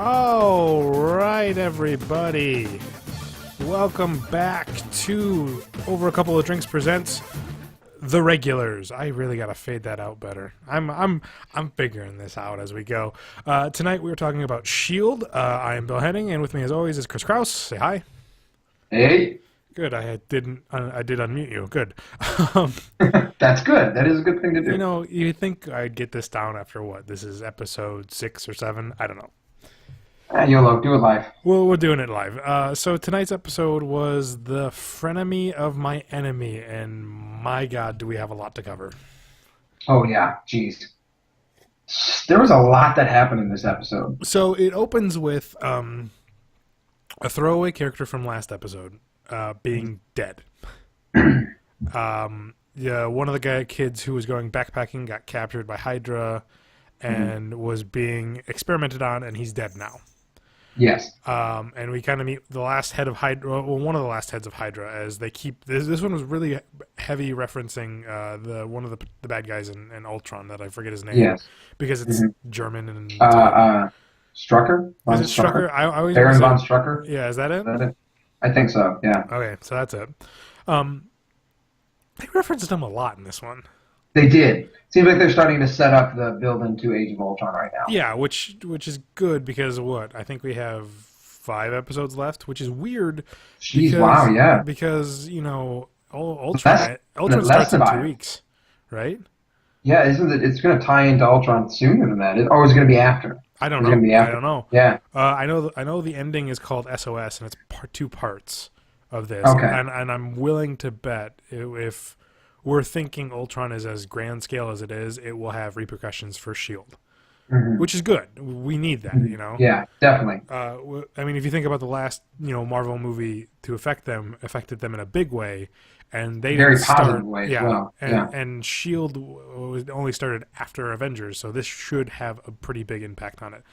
All right, everybody. Welcome back to Over a Couple of Drinks presents The Regulars. I really gotta fade that out better. I'm figuring this out as we go. Tonight we were talking about S.H.I.E.L.D. I am Bill Henning, and with me as always is Chris Kraus. Say hi. Hey. Good. I did unmute you. Good. That's good. That is a good thing to do. You know, you think I'd get this down after what? This is episode 6 or 7. I don't know. YOLO, do it live. Well, we're doing it live. So tonight's episode was the Frenemy of my enemy, and my God, do we have a lot to cover. Oh, yeah. Jeez. There was a lot that happened in this episode. So it opens with a throwaway character from last episode being dead. Yeah, one of the kids who was going backpacking got captured by Hydra and was being experimented on, and he's dead now. Yes. And we kind of meet the last head of Hydra, well, one of the last heads of Hydra, as they keep this one was really heavy referencing one of the bad guys in Ultron that I forget his name. Yes. Because it's German and Strucker? Is it Strucker? I always Baron von Strucker? Yeah, is that it? Is that it? I think so, yeah. Okay, so that's it. They referenced him a lot in this one. They did. Seems like they're starting to set up the build into Age of Ultron right now. Yeah, which is good because what? I think we have 5 episodes left, which is weird. Jeez, because, wow, yeah. Because, you know, Ultron starts in 2 weeks, right? Yeah, isn't it? It's going to tie into Ultron sooner than that, or is it going to be after? I don't know. I don't know. Yeah. I know the ending is called SOS, and it's 2 parts of this. Okay. And I'm willing to bet if we're thinking Ultron is as grand scale as it is, it will have repercussions for S.H.I.E.L.D., which is good. We need that, you know? Yeah, definitely. I mean, if you think about the last, Marvel movie to affected them in a big way, and they very didn't positive start, way yeah, as well. And S.H.I.E.L.D. was only started after Avengers, so this should have a pretty big impact on it.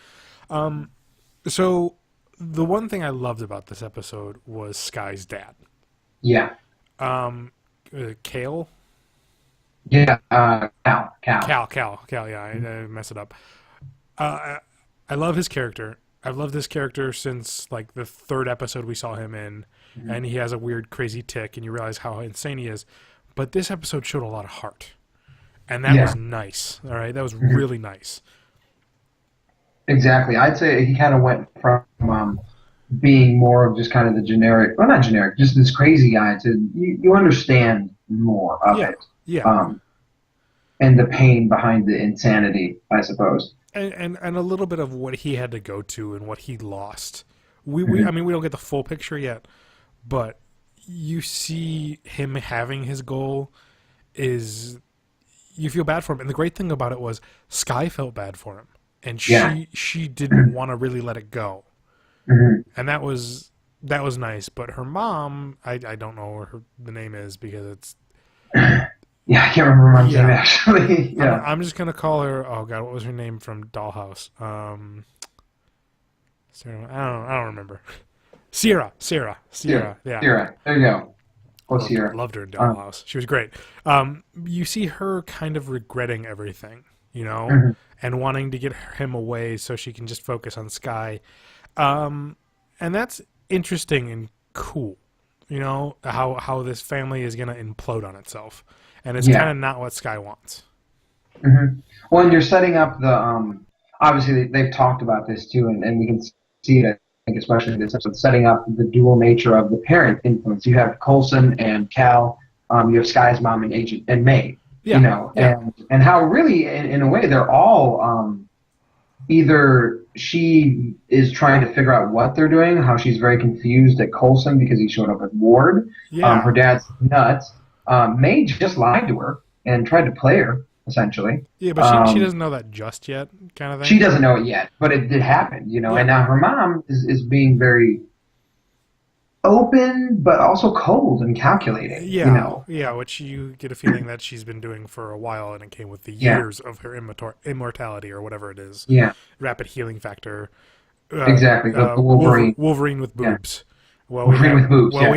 So the one thing I loved about this episode was Skye's dad. Yeah. Kale? Yeah, Cal. Yeah, I mess it up. I love his character. I've loved this character since like the 3rd episode we saw him in, and he has a weird, crazy tick, and you realize how insane he is. But this episode showed a lot of heart, and that was nice. All right, that was really nice. Exactly. I'd say he kind of went from being more of just kind of the generic, well, not generic, just this crazy guy to you understand more of it. Yeah. And the pain behind the insanity, I suppose. And a little bit of what he had to go to and what he lost. I mean, we don't get the full picture yet, but you see him having his goal you feel bad for him. And the great thing about it was Skye felt bad for him, and she didn't want to really let it go. And that was nice. But her mom, I don't know what the name is because it's. Yeah, I can't remember her name actually. Yeah, I'm just gonna call her. Oh God, what was her name from Dollhouse? I don't remember. Sierra. Yeah. Sierra. There you go. Sierra. Loved her in Dollhouse. She was great. You see her kind of regretting everything, and wanting to get him away so she can just focus on Skye. And that's interesting and cool. How this family is gonna implode on itself. And it's kind of not what Skye wants. Well, and you're setting up the obviously they've talked about this too, and we can see it, I think, especially in this episode, setting up the dual nature of the parent influence. You have Coulson and Cal, you have Skye's mom and Agent and May, and how really, in a way, they're all either she is trying to figure out what they're doing, how she's very confused at Coulson because he showed up with Ward. Her dad's nuts. May just lied to her and tried to play her, essentially. Yeah, but she doesn't know that just yet, kind of thing. She doesn't know it yet, but it did happen, and now her mom is being very open, but also cold and calculating, Yeah, which you get a feeling that she's been doing for a while, and it came with the years of her immortality, or whatever it is. Yeah. Rapid healing factor. Exactly, the Wolverine. Wolverine with boobs. Well, we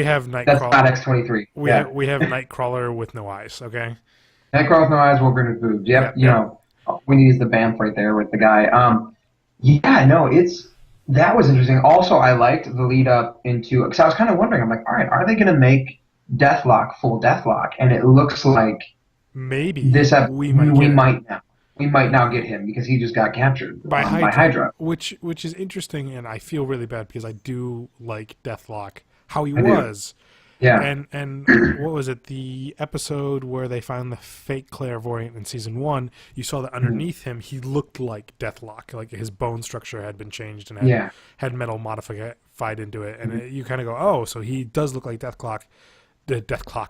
have Nightcrawler. That's not X-23. We have Nightcrawler with no eyes. Okay. Nightcrawler with no eyes. Wolverine with boobs. Yep. We need the band right there with the guy. It's that was interesting. Also, I liked the lead up into because I was kind of wondering. I'm like, all right, are they going to make Deathlock full Deathlock? And it looks like Maybe we might we get it might now. We might now get him because he just got captured by by Hydra, Hydra. which is interesting, and I feel really bad because I do like Deathlock, how he I do. was, Yeah. and what was it? The episode where they found the fake clairvoyant in season 1. You saw that Mhm. underneath him, he looked like Deathlock, like his bone structure had been changed and Yeah. had metal modified into it, and Mhm. you kind of go, oh, so he does look like Deathlock, but Deathlock.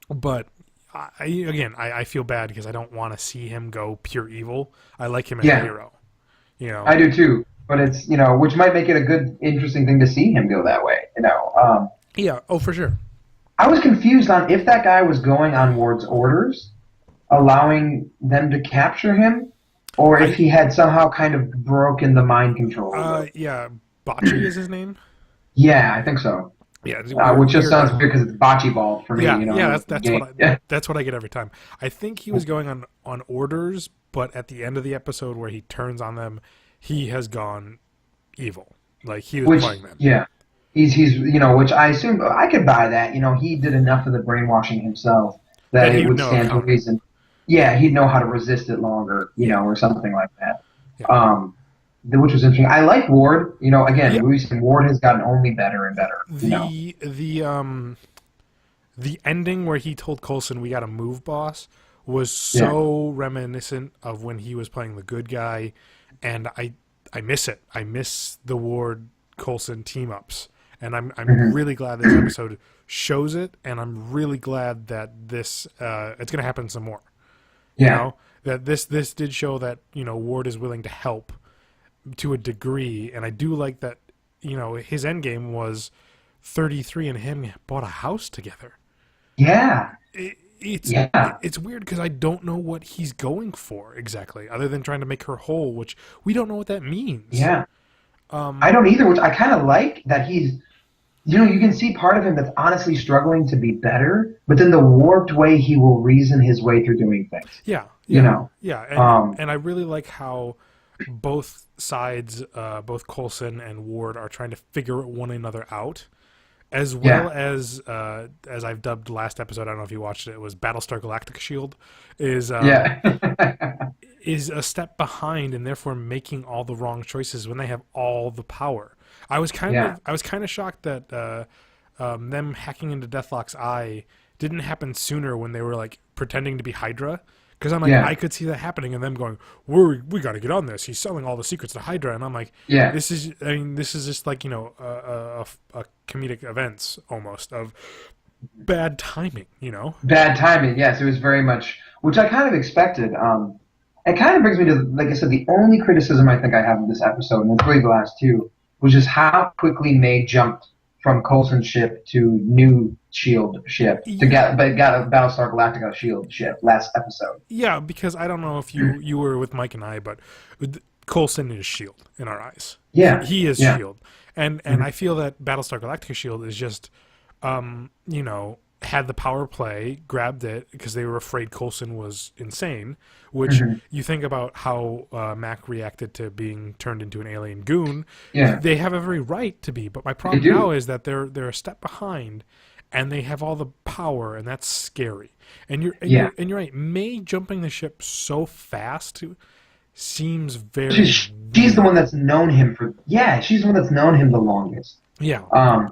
but I feel bad because I don't want to see him go pure evil. I like him as a Yeah. hero, you know. I do too. But it's which might make it a good, interesting thing to see him go that way. Yeah. Oh, for sure. I was confused on if that guy was going on Ward's orders, allowing them to capture him, or if I he had somehow kind of broken the mind control of it. yeah, Bocce is his name. Yeah, I think so. Yeah, it's a weird Which just weird sounds name. weird because it's bocce ball for me, Yeah, yeah, in the game. that's what I get every time. I think he was going on orders, but at the end of the episode where he turns on them, he has gone evil. Like he was Which, playing them. yeah, he's which I assume I could buy that. He did enough of the brainwashing himself that That he it would would know a stand to counter. reason. Yeah, he'd know how to resist it longer, Yeah, or something like that. yeah, Which was interesting. I like Ward. yeah. Again, we've seen Ward has gotten only better and better. The ending where he told Coulson we got to move, boss, was Yeah. so reminiscent of when he was playing the good guy, and I miss it. I miss the Ward Coulson team ups, and I'm Hmm. really glad this episode shows it, and I'm really glad that this it's gonna happen some more. You Yeah. know that this did show that Ward is willing to help to a degree, and I do like that. His end game was 33 and him bought a house together. Yeah. It's Yeah. it's weird because I don't know what he's going for exactly, other than trying to make her whole, which we don't know what that means. Yeah. I don't either, which I kind of like that you can see part of him that's honestly struggling to be better, but then the warped way he will reason his way through doing things. Yeah, You yeah, know. yeah, Um, and I really like how both sides, both Coulson and Ward, are trying to figure one another out, as well yeah. as I've dubbed last episode. I don't know if you watched it. It was Battlestar Galactica Shield is Yeah. is a step behind and therefore making all the wrong choices when they have all the power. Yeah. I was kind of shocked that them hacking into Deathlock's eye didn't happen sooner when they were like pretending to be Hydra. Because I'm like, Yeah. I could see that happening, and them going, we got to get on this. He's selling all the secrets to Hydra, and I'm like, Yeah. this is just like a comedic events almost of bad timing, Bad timing. Yes, it was very much, which I kind of expected. It kind of brings me to, like I said, the only criticism I think I have of this episode, and it's really the last two, was just how quickly May jumped from Coulson's ship to new Shield ship but got a Battlestar Galactica Shield ship last episode. Yeah, because I don't know if you were with Mike and I, but Coulson is Shield in our eyes. Yeah. He is Yeah. Shield, and I feel that Battlestar Galactica Shield is just, had the power play, grabbed it because they were afraid Coulson was insane. Which you think about how Mac reacted to being turned into an alien goon. Yeah. They have every right to be, but my They problem do. now is that they're a step behind, and they have all the power, and that's scary. And you're right. May jumping the ship so fast seems very She's the one that's known him she's the one that's known him the longest. yeah.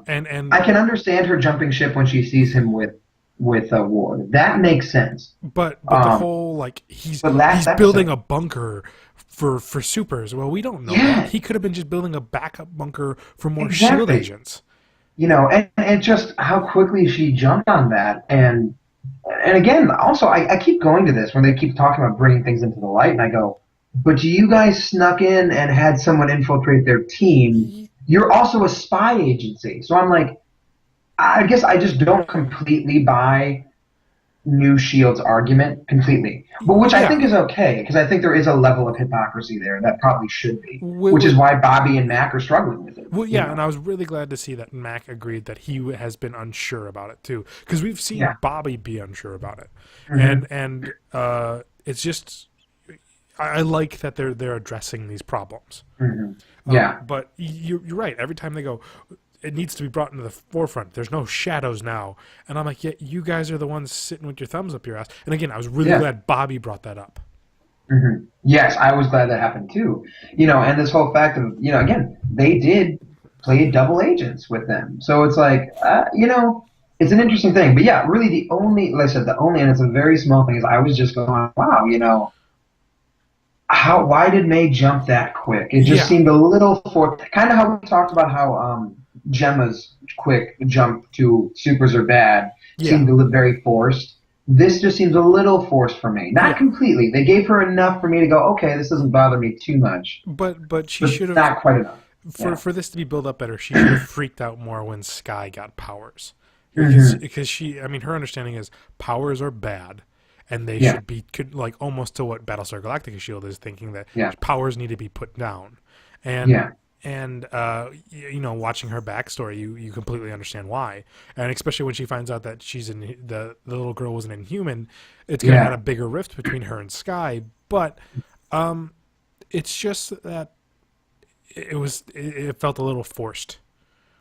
And I can understand her jumping ship when she sees him with Ward. That makes sense. but the whole like he's But last building episode- a bunker for supers. Well, we don't know Yeah. that. He could have been just building a backup bunker for more Exactly. Shield agents. And just how quickly she jumped on that, and again, also I keep going to this when they keep talking about bringing things into the light, and I go, but you guys snuck in and had someone infiltrate their team. You're also a spy agency, so I'm like, I guess I just don't completely buy New Shield's argument completely, but which I Yeah. think is okay because I think there is a level of hypocrisy there that probably should be, Wh- which is wh- why Bobby and Mac are struggling with it. Well, yeah, and I was really glad to see that Mac agreed that he has been unsure about it too, because we've seen Yeah. Bobby be unsure about it, Mhm. and it's just I like that they're addressing these problems. Yeah. But you're right. Every time they go, it needs to be brought into the forefront. There's no shadows now. And I'm like, yeah, you guys are the ones sitting with your thumbs up your ass. And again, I was really glad Bobby brought that up. Yes, I was glad that happened too. And this whole fact of, again, they did play double agents with them. So it's like, it's an interesting thing. But yeah, really like I said, and it's a very small thing, is I was just going, wow, why did May jump that quick? It just seemed a little kind of how we talked about how Gemma's quick jump to supers are bad seemed to look very forced. This just seems a little forced for me. Not completely. They gave her enough for me to go, okay, this doesn't bother me too much. But she should have, not quite enough. For this to be built up better, she should have freaked out more when Sky got powers. Because her understanding is powers are bad, and they should be like almost to what Battlestar Galactica S.H.I.E.L.D. is thinking, that powers need to be put down. And watching her backstory, you completely understand why. And especially when she finds out that she's the little girl was an Inhuman, it's going to add a bigger rift between her and Sky. But it's just that it felt a little forced.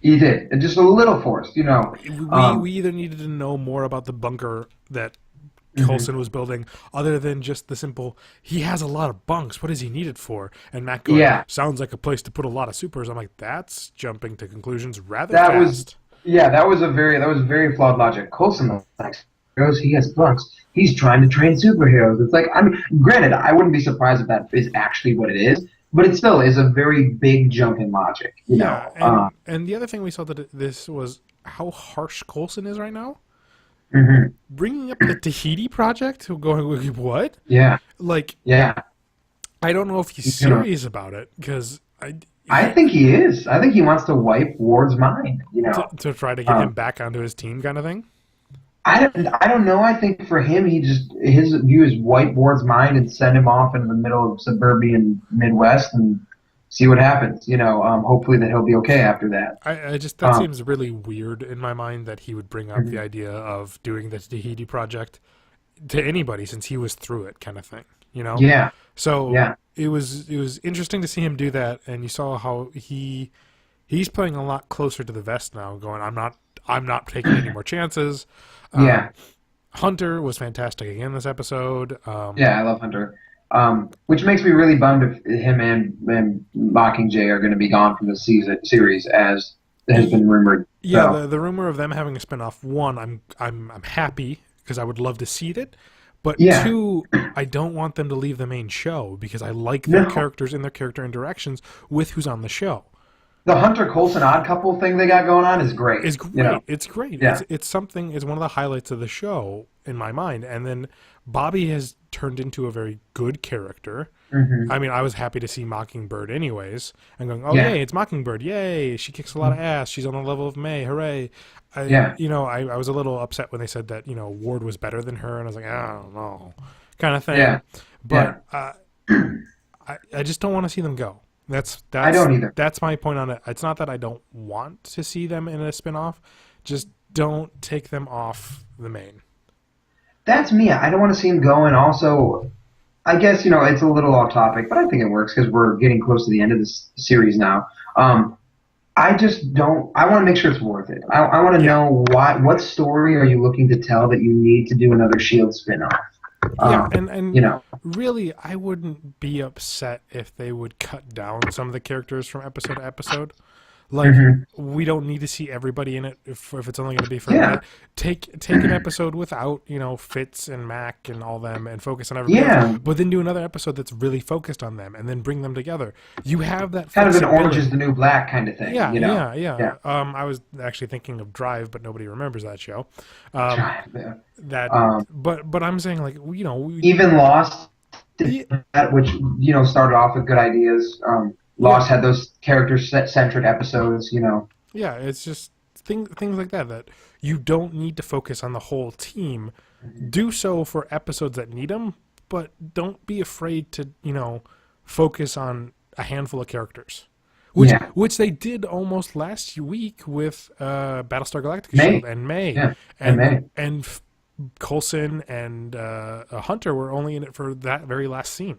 You did. Just a little forced, We either needed to know more about the bunker that Coulson was building, other than just the simple, he has a lot of bunks, what does he need it for? And Matt going, sounds like a place to put a lot of supers. I'm like, that's jumping to conclusions rather fast. That was very flawed logic. Coulson, like, he has bunks. He's trying to train superheroes. It's like, granted, I wouldn't be surprised if that is actually what it is, but it still is a very big jump in logic. And the other thing we saw that this was how harsh Coulson is right now. Bringing up the Tahiti project, going, what? Yeah. I don't know if he's serious about it, because I think he is. I think he wants to wipe Ward's mind, to try to get him back onto his team, kind of thing. I don't know. I think for him, his view is wipe Ward's mind and send him off in the middle of suburban Midwest and see what happens. Hopefully that he'll be okay after that. That seems really weird in my mind, that he would bring up the idea of doing the Tahiti project to anybody, since he was through it, kind of thing. Yeah. So it was interesting to see him do that, and you saw how he's playing a lot closer to the vest now, going, I'm not taking any more chances. Hunter was fantastic again this episode. I love Hunter. Which makes me really bummed if him and Mockingjay are going to be gone from the series, as has been rumored. Yeah, so. The rumor of them having a spinoff. One, I'm happy, because I would love to see it. But two, I don't want them to leave the main show, because I like their characters and their character interactions with who's on the show. The Hunter Coulson odd couple thing they got going on is great. It's great. It's great. Yeah. It's one of the highlights of the show in my mind. And then Bobby has turned into a very good character. I was happy to see Mockingbird anyways. And going, yay, it's Mockingbird. Yay, she kicks a lot of ass. She's on the level of May. Hooray. I was a little upset when they said that, Ward was better than her. And I was like, I don't know, kind of thing. Yeah. But I just don't want to see them go. I don't either. That's my point on it. It's not that I don't want to see them in a spinoff. Just don't take them off the main. That's me. I don't want to see them go. And also, I guess, it's a little off topic, but I think it works because we're getting close to the end of this series now. I just don't. I want to make sure it's worth it. I want to know what story are you looking to tell that you need to do another S.H.I.E.L.D. spinoff. And really, I wouldn't be upset if they would cut down some of the characters from episode to episode. Like, we don't need to see everybody in it if it's only going to be for a minute. Take an episode without, Fitz and Mac and all them and focus on everybody else, but then do another episode that's really focused on them and then bring them together. You have that kind of an Orange is the New Black kind of thing. Yeah. I was actually thinking of Drive, but nobody remembers that show. But I'm saying, like, even Lost, which started off with good ideas. Lost had those character-centric episodes, Yeah, it's just things like that you don't need to focus on the whole team. Do so for episodes that need them, but don't be afraid to, focus on a handful of characters. Which they did almost last week with Battlestar Galactica S.H.I.E.L.D. and May. Yeah. And Coulson and Hunter were only in it for that very last scene.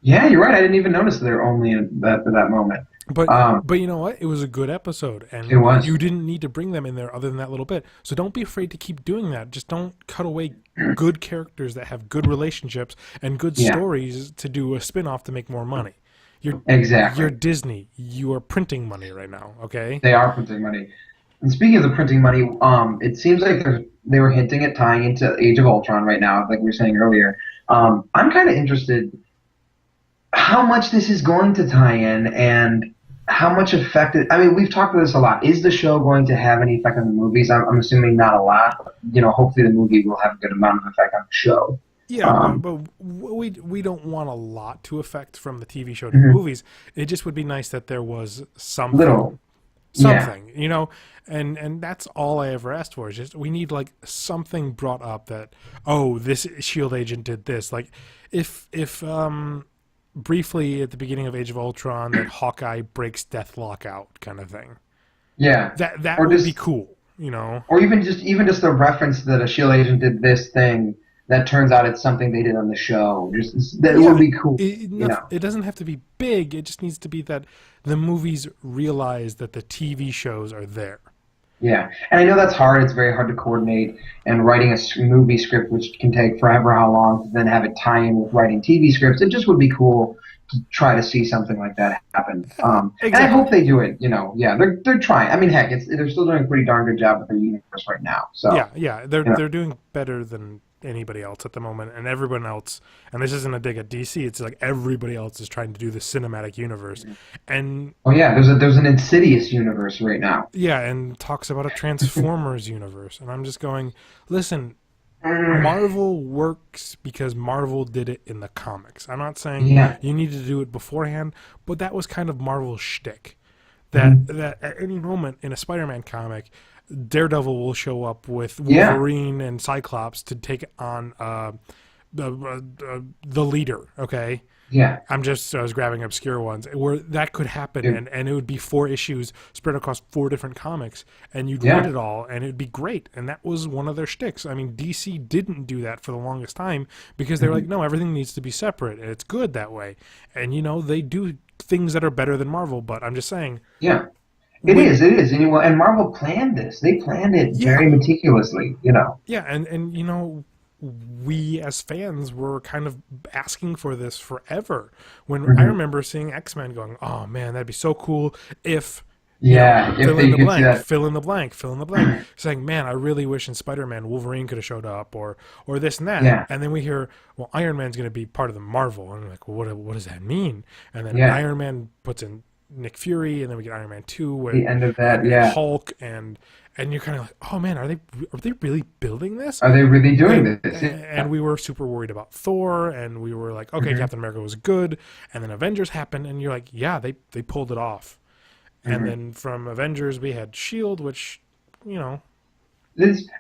Yeah, you're right. I didn't even notice they're only in that moment. But Um, but you know what? It was a good episode, it and was. you didn't need to bring them in there other than that little bit. So don't be afraid to keep doing that. Just don't cut away good characters that have good relationships and good Yeah, stories to do a spin-off to make more money. You're exactly. Disney. You are printing money right now, okay? They are printing money. And speaking of the printing money, it seems like they were hinting at tying into Age of Ultron right now, like we were saying earlier. I'm kind of interested how much this is going to tie in and how much effect it, I mean, we've talked about this a lot. Is the show going to have any effect on the movies? I'm assuming not a lot. But, hopefully the movie will have a good amount of effect on the show. Yeah, but Um, we don't want a lot to affect from the TV show to the mhm. movies. It just would be nice that there was Little, yeah, something, and that's all I ever asked for. Is just we need like something brought up that, oh, this Shield agent did this. Like if briefly at the beginning of Age of Ultron that Hawkeye breaks Deathlock out kind of thing. yeah, That or would be just cool. or even just the reference that a Shield agent did this thing that turns out it's something they did on the show. Just that would Yeah, be cool. it doesn't have to be big. It just needs to be that the movies realize that the TV shows are there. Yeah, and I know that's hard. It's very hard to coordinate, and writing a movie script, which can take forever how long, to then have it tie in with writing TV scripts. It just would be cool to try to see something like that happen. And I hope Exactly. they do it. Yeah, they're trying. I mean, heck, they're still doing a pretty darn good job with their universe right now. So, Yeah, yeah, they're you know, they're doing better than anybody else at the moment, and everyone else. And this isn't a dig at DC. It's like everybody else is trying to do the cinematic universe, and oh yeah, there's an Insidious universe right now. yeah, and talks about a Transformers universe. And I'm just going, listen, Mm, Marvel works because Marvel did it in the comics. I'm not saying yeah, you need to do it beforehand, but that was kind of Marvel's shtick. That mhm, that at any moment in a Spider-Man comic, Daredevil will show up with yeah, Wolverine and Cyclops to take on the leader. Okay, yeah, I was grabbing obscure ones where that could happen, dude, and it would be 4 issues spread across 4 different comics, and you'd read yeah, it all, and it'd be great. And that was one of their shticks. I mean, DC didn't do that for the longest time because they were like, mhm, no, everything needs to be separate, and it's good that way. And they do things that are better than Marvel, but I'm just saying yeah. It when is, it is. And Marvel planned this. They planned it yeah, very meticulously. yeah, and we as fans were kind of asking for this forever. When I Hmm. remember seeing X-Men going, "Oh man, that'd be so cool if Yeah, if fill in they the could see blank, that. fill in the blank, fill in the blank." Saying, "Man, I really wish in Spider-Man Wolverine could have showed up or this and that." Yeah, And then we hear, "Well, Iron Man's going to be part of the Marvel." And I'm like, well, what does that mean?" And then yeah. Iron Man puts in Nick Fury, and then we get Iron Man 2 where The end of that, and yeah. Hulk and you're kind of like, "Oh man, are they really building this?" Are they really doing and this? and Yeah. we were super worried about Thor, and we were like, okay, Hmm. Captain America was good, and then Avengers happened, and you're like, yeah, they pulled it off. And Hmm. then from Avengers we had Shield, which you know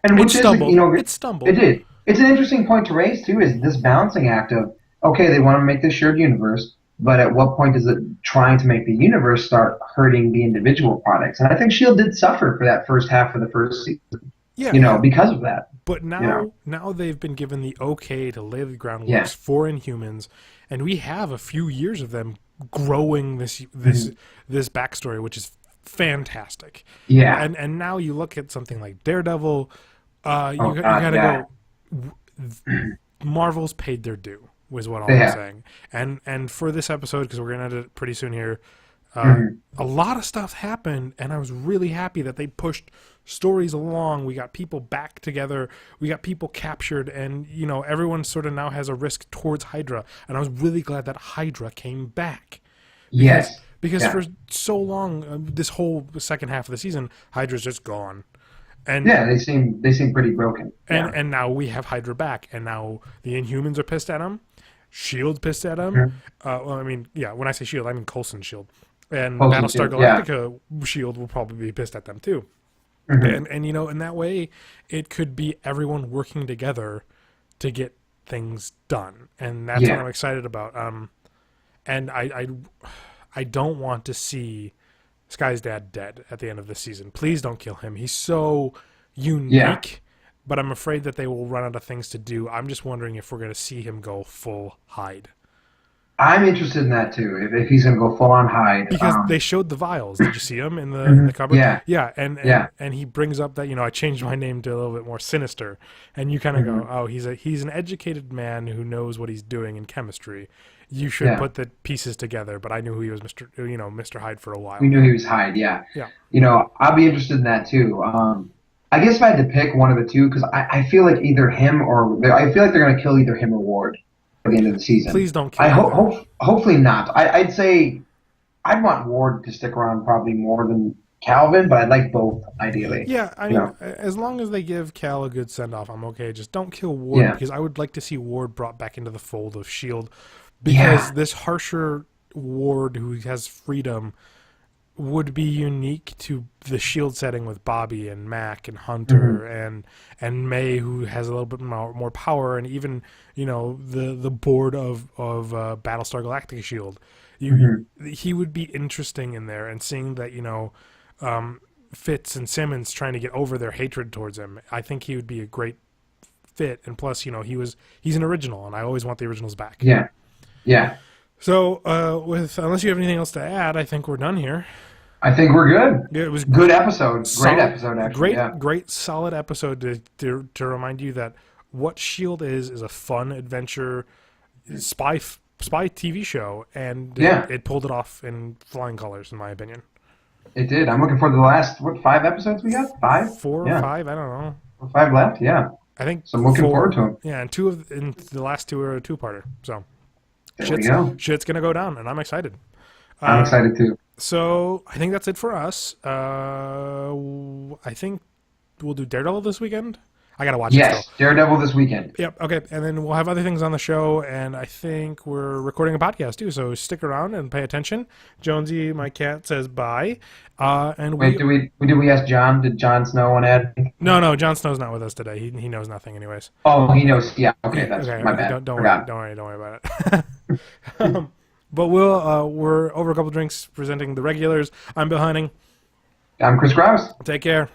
And it which is, stumbled, it it stumbled. did. It's an interesting point to raise too. Is this balancing act of okay, they want to make this shared universe, but at what point does it trying to make the universe start hurting the individual products? And I think Shield did suffer for that first half of the first season. Yeah, yeah. Because of that. But You know. now they've been given the okay to lay the Yeah. groundworks for Inhumans, and we have a few years of them growing this this Mhm. this backstory, which is fantastic. Yeah. And now you look at something like Daredevil, Oh you God. gotta Yeah. go. Marvel's paid their due, was what all They I'm have. saying. And for this episode, because we're gonna end it pretty soon here, Hmm. a lot of stuff happened, and I was really happy that they pushed stories along. We got people back together, we got people captured, and everyone sort of now has a risk towards Hydra. And I was really glad that Hydra came back because Yes. because Yeah. for so long, this whole second half of the season, Hydra's just gone. And Yeah. They seem pretty broken. and Yeah. and now we have Hydra back, and now the Inhumans are pissed at him. Shield pissed at him. Mhm. Well, I mean, yeah, when I say Shield, I mean Coulson Shield, and Postal Battlestar too. Yeah. Galactica Shield will probably be pissed at them too. Hmm. And in that way, it could be everyone working together to get things done, and that's what Yeah. I'm excited about. And I don't want to see Sky's dad dead at the end of the season. Please don't kill him. He's so Yeah. unique, but I'm afraid that they will run out of things to do. I'm just wondering if we're going to see him go full Hyde. I'm interested in that too. If he's gonna go full on Hyde, Because they showed the vials. Did you see them in the mhm. cupboard? Yeah, Yeah, and, yeah, and and he brings up that I changed my name to a little bit more sinister, and you kind of go, hmm oh, he's an educated man who knows what he's doing in chemistry. You should yeah. put the pieces together. But I knew who he was, Mr. Hyde for a We while. knew he was Hyde. Yeah, Yeah, I'll be interested in that too. I guess if I had to pick one of the two, because I feel like either him or I feel like they're gonna kill either him or Ward at the end of the season. please don't kill either. Hopefully not. I'd say I'd want Ward to stick around probably more than Calvin, but I'd like both ideally. Yeah, I You mean, know, as long as they give Cal a good send off, I'm okay. Just don't kill Ward yeah, because I would like to see Ward brought back into the fold of Shield, because yeah, this harsher Ward who has freedom would be unique to the Shield setting with Bobby and Mac and hmm Hunter and May, who has a little bit more power, and even the board of Battlestar Galactica Shield. hmm He would be interesting in there, and seeing that Fitz and Simmons trying to get over their hatred towards him. I think he would be a great fit, and plus, he's an original, and I always want the originals back. yeah, yeah. So, with unless you have anything else to add, I think we're done here. I think we're good. Yeah, it was Good episode. Great solid, episode, actually. Yeah. great, solid episode to remind you that what Shield is a fun adventure spy TV show, and Yeah, it pulled it off in flying colors, in my opinion. it did. I'm looking for the last, what, 5 episodes we got? Five? Four or Yeah. five, I don't know. 5 left? Yeah. I think So I'm looking four. forward to them. Yeah, and the last two are a two-parter. So There we go. shit's gonna go down, and I'm excited. I'm Uh, excited too. so I think that's it for us. I think we'll do Daredevil this weekend. I gotta watch it still. Yes, Daredevil this weekend. Yep. Okay, and then we'll have other things on the show, and I think we're recording a podcast too. So stick around and pay attention. Jonesy, my cat, says bye. And Wait, did we ask John? Did Jon Snow want to add? No, Jon Snow's not with us today. He knows nothing, anyways. Oh, he knows. Yeah, okay, that's Okay, my bad. don't Forgot. don't worry about it. But we're over a couple drinks presenting the regulars. I'm Bill Hunting. I'm Chris Kraus. Take care.